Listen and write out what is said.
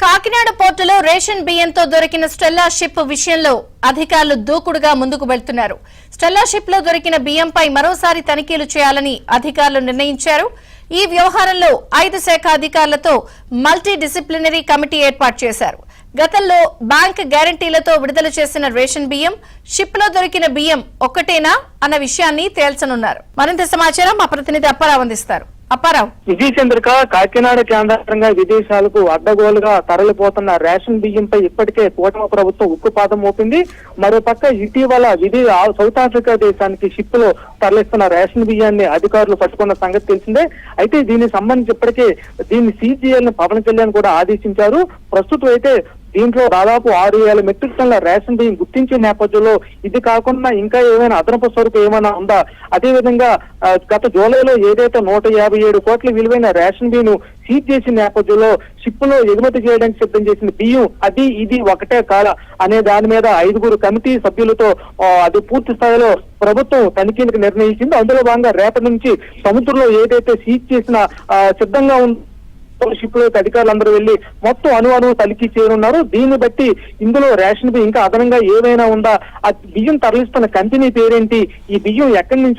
కాకినాడ పోర్టులో రేషన్ బియ్యంతో దొరికిన స్టెల్లా షిప్ విషయంలో అధికారులు దూకుడుగా ముందుకు వెళ్తున్నారు. స్టెల్లా షిప్ లో దొరికిన బియ్యంపై మరోసారి తనిఖీలు చేయాలని అధికారులు నిర్ణయించారు. ఈ వ్యవహారంలో 5 శాఖ అధికారులతో మల్టీ డిసిప్లినరీ కమిటీ ఏర్పాటు చేశారు. గతంలో బ్యాంక్ గ్యారంటీలతో విడుదల చేసిన రేషన్ బియ్యం, షిప్ లో దొరికిన బియ్యం ఒక్కటేనా అన్న విషయాన్ని తేల్చనున్నారు. మరింత సమాచారం మా ప్రతినిధి అప్పారావు అందిస్తారు. అప్పారావు. విజయ చంద్రిక, కాకినాడ కేంద్రంగా విదేశాలకు అడ్డగోలుగా తరలిపోతున్న రేషన్ బియ్యంపై ఇప్పటికే కూటమి ప్రభుత్వం ఉక్కుపాదం మోపింది. మరోపక్క ఇటీవల సౌత్ ఆఫ్రికా దేశానికి షిప్ లో తరలిస్తున్న రేషన్ బియ్యాన్ని అధికారులు పట్టుకున్న సంగతి తెలిసిందే. అయితే దీనికి సంబంధించి ఇప్పటికే దీన్ని సీజ్ చేయాలని పవన్ కళ్యాణ్ కూడా ఆదేశించారు. ప్రస్తుతం అయితే దీంట్లో దాదాపు 6,000 మెట్రిక్ టన్నుల రేషన్ బియ్యం గుర్తించే నేపథ్యంలో ఇది కాకుండా ఇంకా ఏమైనా అదనపు సరుకు ఏమైనా ఉందా, అదేవిధంగా గత జూలైలో ఏదైతే 157 కోట్ల విలువైన రేషన్ బియ్యం సీజ్ చేసిన నేపథ్యంలో షిప్ లో ఎగుమతి చేయడానికి సిద్ధం చేసిన బియ్యం అది ఇది ఒకటే కాదా అనే దాని మీద 5 కమిటీ సభ్యులతో అది పూర్తి స్థాయిలో ప్రభుత్వం తనిఖీలకు నిర్ణయించింది. అందులో భాగంగా రేపటి నుంచి సముద్రంలో ఏదైతే సీజ్ చేసిన సిద్ధంగా ఉంది షిప్ లోకి అధికారులందరూ వెళ్లి మొత్తం అణువు తనిఖీ చేయనున్నారు. దీన్ని బట్టి ఇందులో రేషన్ బియ్యం ఇంకా అదనంగా ఏమైనా ఉందా, ఆ బియ్యం తరలిస్తున్న కంపెనీ పేరేంటి, ఈ బియ్యం ఎక్కడి నుంచి